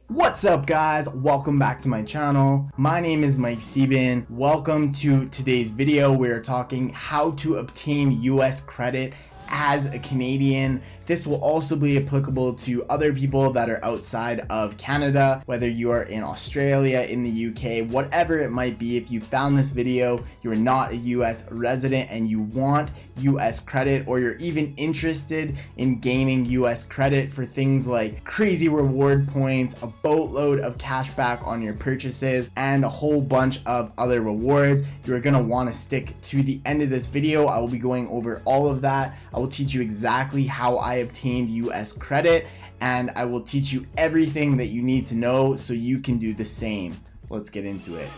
What's up guys, welcome back to my channel. My name is Mike Sieben. Welcome to today's video. We're talking how to obtain US credit as a Canadian. This will also be applicable to other people that are outside of Canada, whether you are in Australia, in the UK, whatever it might be. If you found this video, you're not a US resident and you want US credit, or you're even interested in gaining US credit for things like crazy reward points, a boatload of cash back on your purchases, and a whole bunch of other rewards, you're gonna want to stick to the end of this video. I will be going over all of that. I will teach you exactly how I obtained US credit, and I will teach you everything that you need to know so you can do the same. Let's get into it.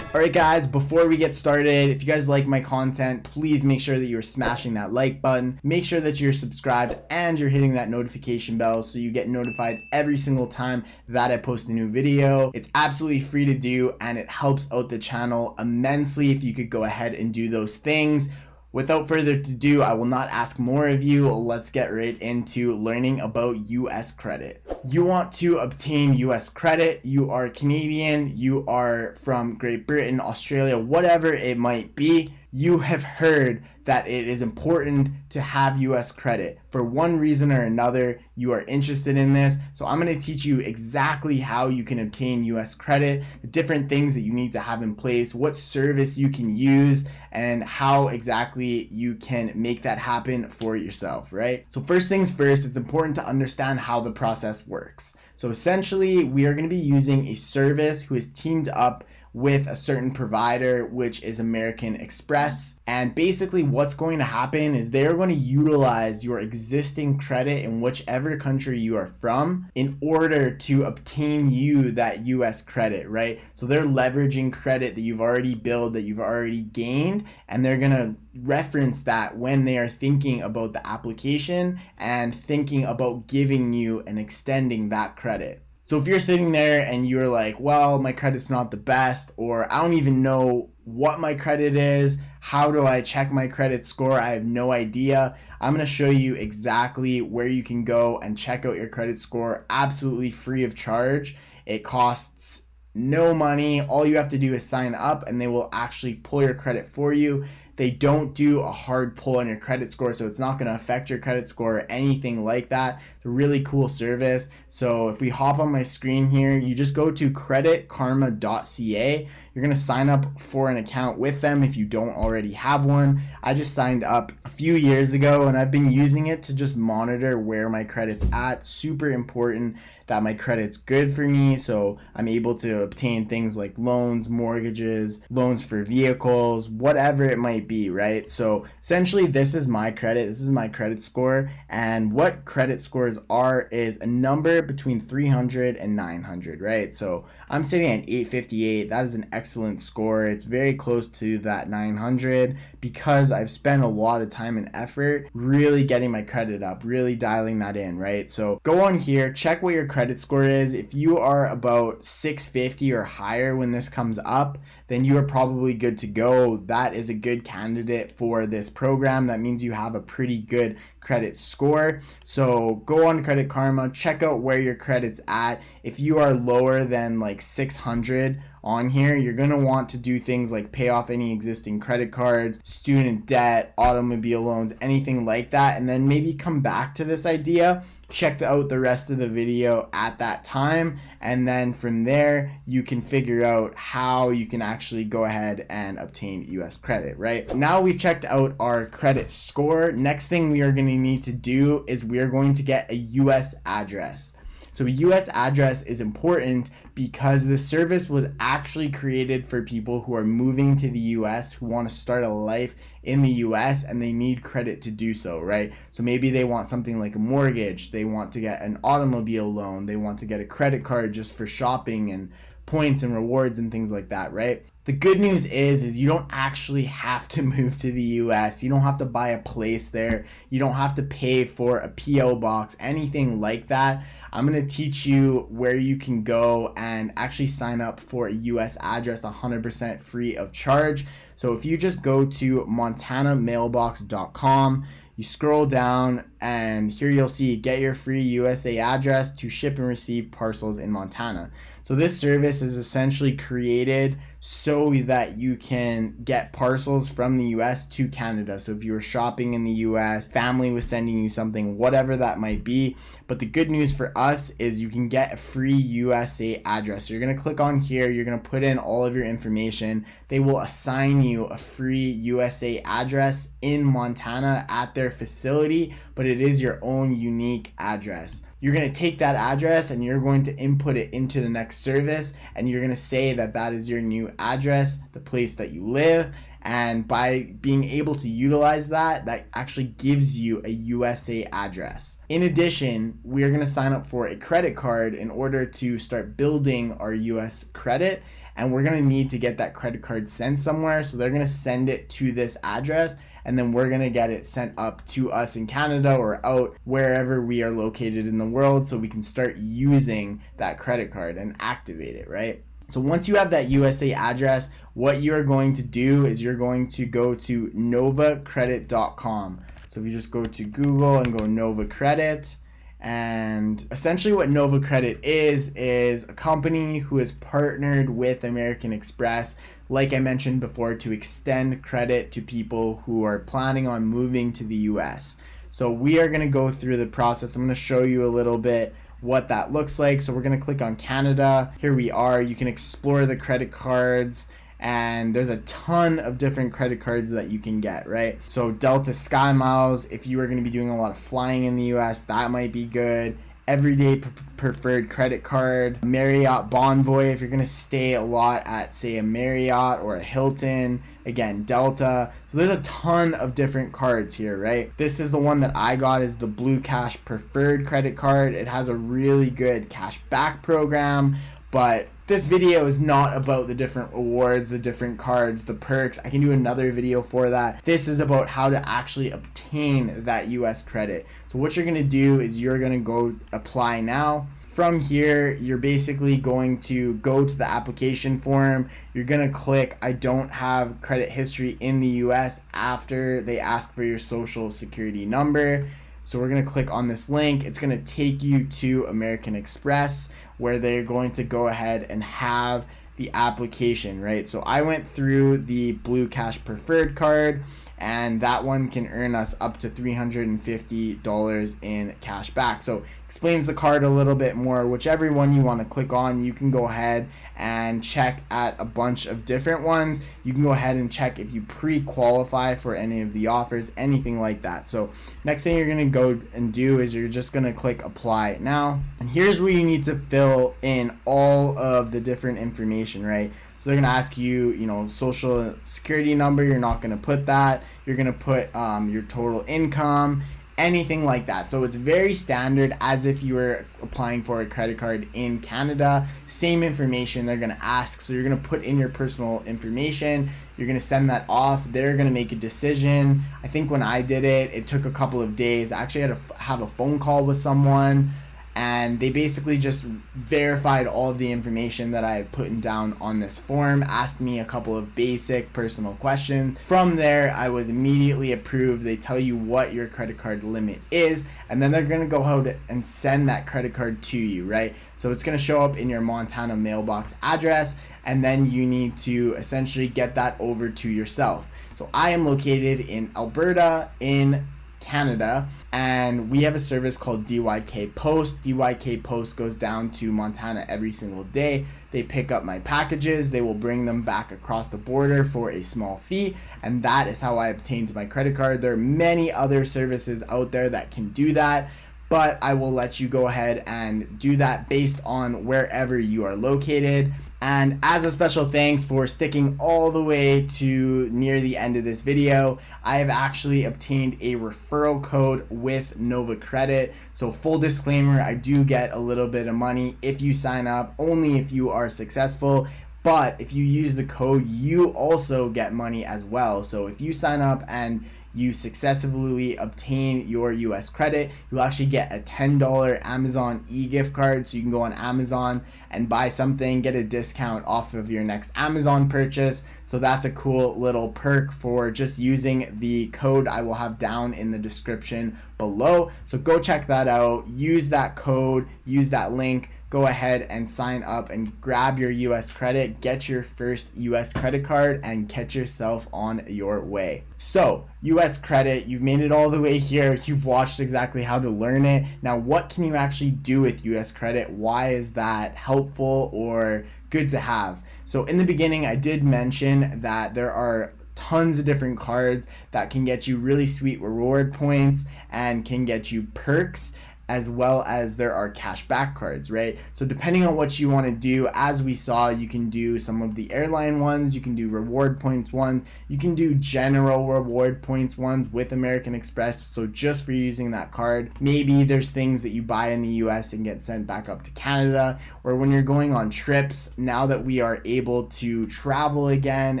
Alright guys, before we get started, if you guys like my content, please make sure that you're smashing that like button. Make sure that you're subscribed and you're hitting that notification bell so you get notified every single time that I post a new video. It's absolutely free to do and it helps out the channel immensely if you could go ahead and do those things. Without further ado, I will not ask more of you. Let's get right into learning about US credit. You want to obtain US credit, you are Canadian, you are from Great Britain, Australia, whatever it might be. You have heard that it is important to have US credit. For one reason or another, you are interested in this. So I'm going to teach you exactly how you can obtain US credit, the different things that you need to have in place, what service you can use, and how exactly you can make that happen for yourself, right? So first things first, it's important to understand how the process works. So essentially, we are going to be using a service who is teamed up with a certain provider, which is American Express. And basically what's going to happen is they're going to utilize your existing credit in whichever country you are from in order to obtain you that US credit, right? So they're leveraging credit that you've already built, that you've already gained, and they're going to reference that when they are thinking about the application and thinking about giving you and extending that credit. So if you're sitting there and you're like, well, my credit's not the best, or I don't even know what my credit is, how do I check my credit score? I have no idea. I'm going to show you exactly where you can go and check out your credit score absolutely free of charge. It costs no money. All you have to do is sign up and they will actually pull your credit for you. They don't do a hard pull on your credit score, so it's not going to affect your credit score or anything like that. It's a really cool service. So if we hop on my screen here, you just go to creditkarma.ca. You're going to sign up for an account with them if you don't already have one. I just signed up a few years ago and I've been using it to just monitor where my credit's at. Super important that my credit's good for me, so I'm able to obtain things like loans, mortgages, loans for vehicles, whatever it might be, right? So essentially this is my credit, this is my credit score, and what credit scores are is a number between 300 and 900, right? So I'm sitting at 858. That is an excellent score. It's very close to that 900 because I've spent a lot of time and effort really getting my credit up, really dialing that in, right? So go on here, check what your credit score is. If you are about 650 or higher when this comes up, then you are probably good to go. That is a good candidate for this program. That means you have a pretty good credit score. So go on Credit Karma, check out where your credit's at. If you are lower than like 600 on here, you're going to want to do things like pay off any existing credit cards, student debt, automobile loans, anything like that, and then maybe come back to this idea. Check out the rest of the video at that time, and then from there you can figure out how you can actually go ahead and obtain US credit, right? Now we've checked out our credit score. Next thing we are going to need to do is we are going to get a US address. So a US address is important because the service was actually created for people who are moving to the US, who want to start a life in the US and they need credit to do so, right? So maybe they want something like a mortgage, they want to get an automobile loan, they want to get a credit card just for shopping and points and rewards and things like that, right? The good news is you don't actually have to move to the US. You don't have to buy a place there. You don't have to pay for a PO box, anything like that. I'm going to teach you where you can go and actually sign up for a US address 100% free of charge. So if you just go to montanamailbox.com, you scroll down and here you'll see get your free USA address to ship and receive parcels in Montana. So this service is essentially created so that you can get parcels from the US to Canada. So if you were shopping in the US, family was sending you something, whatever that might be. But the good news for us is you can get a free USA address. So you're going to click on here, you're going to put in all of your information. They will assign you a free USA address in Montana at their facility, but it is your own unique address. You're going to take that address and you're going to input it into the next service, and you're going to say that that is your new address, the place that you live. And by being able to utilize that, that actually gives you a USA address. In addition, we are going to sign up for a credit card in order to start building our US credit. And we're going to need to get that credit card sent somewhere. So they're going to send it to this address, and then we're going to get it sent up to us in Canada or out wherever we are located in the world, so we can start using that credit card and activate it, right? So once you have that USA address, what you're going to do is you're going to go to novacredit.com. So if you just go to Google and go Nova Credit, and essentially what Nova Credit is a company who has partnered with American Express, like I mentioned before, to extend credit to people who are planning on moving to the US. So we are going to go through the process. I'm going to show you a little bit what that looks like. So we're going to click on Canada. Here we are. You can explore the credit cards, and there's a ton of different credit cards that you can get, right? So Delta Sky Miles, if you are going to be doing a lot of flying in the US, that might be good. Everyday preferred credit card. Marriott Bonvoy, if you're going to stay a lot at, say, a Marriott or a Hilton. Again, Delta. So there's a ton of different cards here, right? This is the one that I got, is the Blue Cash Preferred credit card. It has a really good cash back program, but this video is not about the different rewards, the different cards, the perks. I can do another video for that. This is about how to actually obtain that US credit. So what you're going to do is you're going to go apply now. From here, you're basically going to go to the application form. You're going to click I don't have credit history in the US after they ask for your social security number. So we're going to click on this link. It's going to take you to American Express, where they're going to go ahead and have the application, right? So I went through the Blue Cash Preferred card, and that one can earn us up to $350 in cash back. So explains the card a little bit more. Whichever one you want to click on, you can go ahead and check at a bunch of different ones. You can go ahead and check if you pre-qualify for any of the offers, anything like that. So next thing you're going to go and do is you're just going to click apply now. And here's where you need to fill in all of the different information, right? So they're going to ask you, social security number. You're not going to put that. You're going to put your total income, anything like that. So it's very standard, as if you were applying for a credit card in Canada. Same information they're going to ask. So you're going to put in your personal information. You're going to send that off. They're going to make a decision. I think when I did it, it took a couple of days. I actually had to have a phone call with someone, and they basically just verified all of the information that I had put down on this form, asked me a couple of basic personal questions. From there, I was immediately approved. They tell you what your credit card limit is, and then they're gonna go out and send that credit card to you, right? So it's gonna show up in your Montana mailbox address, and then you need to essentially get that over to yourself. So I am located in Alberta, in Canada, and we have a service called DYK Post. DYK Post goes down to Montana every single day. They pick up my packages, they will bring them back across the border for a small fee, and that is how I obtained my credit card. There are many other services out there that can do that, but I will let you go ahead and do that based on wherever you are located. And as a special thanks for sticking all the way to near the end of this video, I have actually obtained a referral code with Nova Credit. So full disclaimer, I do get a little bit of money if you sign up, only if you are successful. But if you use the code, you also get money as well. So if you sign up and you successfully obtain your US credit, you'll actually get a $10 Amazon e-gift card. So you can go on Amazon and buy something, get a discount off of your next Amazon purchase. So that's a cool little perk for just using the code I will have down in the description below. So go check that out, use that code, use that link, go ahead and sign up and grab your US credit, get your first US credit card, and get yourself on your way. So US credit, you've made it all the way here. You've watched exactly how to learn it. Now, what can you actually do with US credit? Why is that helpful or good to have? So in the beginning, I did mention that there are tons of different cards that can get you really sweet reward points and can get you perks, as well as there are cashback cards, right? So depending on what you want to do, as we saw, you can do some of the airline ones, you can do reward points ones, you can do general reward points ones with American Express. So just for using that card, maybe there's things that you buy in the US and get sent back up to Canada, or when you're going on trips, now that we are able to travel again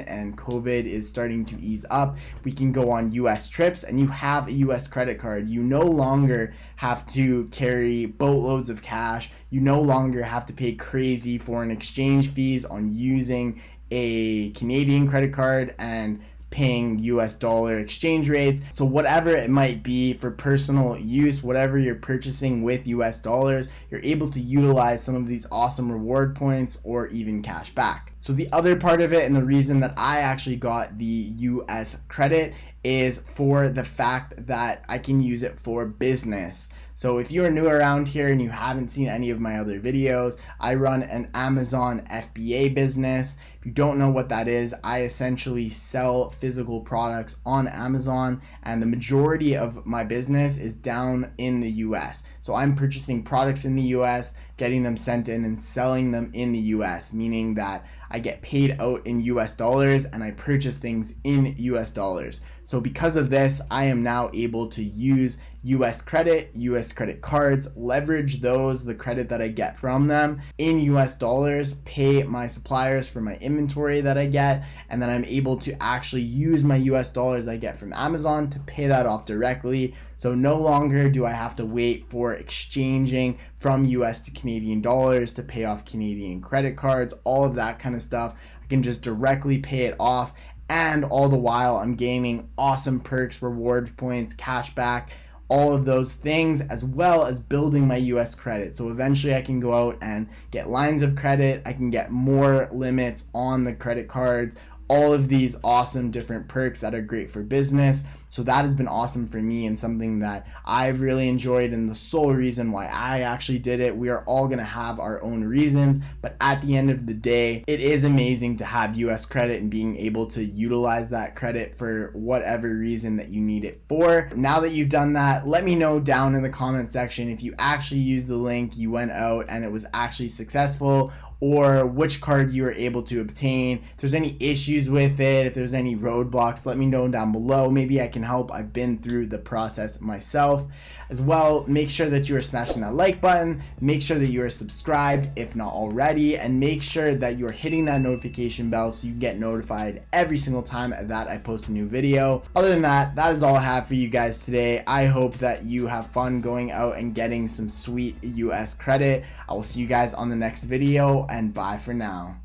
and COVID is starting to ease up, we can go on US trips and you have a US credit card. You no longer have to carry boatloads of cash. You no longer have to pay crazy foreign exchange fees on using a Canadian credit card and paying US dollar exchange rates. So whatever it might be for personal use, whatever you're purchasing with US dollars, you're able to utilize some of these awesome reward points or even cash back. So the other part of it, and the reason that I actually got the US credit, is for the fact that I can use it for business. So if you're new around here and you haven't seen any of my other videos, I run an Amazon FBA business. If you don't know what that is, I essentially sell physical products on Amazon, and the majority of my business is down in the US. So I'm purchasing products in the US, getting them sent in and selling them in the US, meaning that I get paid out in US dollars and I purchase things in US dollars. So because of this, I am now able to use US credit cards, leverage those, the credit that I get from them in US dollars, pay my suppliers for my inventory that I get, and then I'm able to actually use my US dollars I get from Amazon to pay that off directly. So no longer do I have to wait for exchanging from US to Canadian dollars to pay off Canadian credit cards, all of that kind of stuff. I can just directly pay it off, and all the while I'm gaining awesome perks, reward points, cash back, all of those things, as well as building my US credit. So eventually I can go out and get lines of credit, I can get more limits on the credit cards, all of these awesome different perks that are great for business. So that has been awesome for me and something that I've really enjoyed, and the sole reason why I actually did it. We are all going to have our own reasons, but at the end of the day, it is amazing to have US credit and being able to utilize that credit for whatever reason that you need it for. Now that you've done that, let me know down in the comment section if you actually used the link, you went out and it was actually successful, or which card you were able to obtain. If there's any issues with it, if there's any roadblocks, let me know down below. Maybe I can help. I've been through the process myself. As well, make sure that you are smashing that like button, make sure that you are subscribed if not already, and make sure that you are hitting that notification bell so you get notified every single time that I post a new video. Other than that, that is all I have for you guys today. I hope that you have fun going out and getting some sweet US credit. I will see you guys on the next video, and bye for now.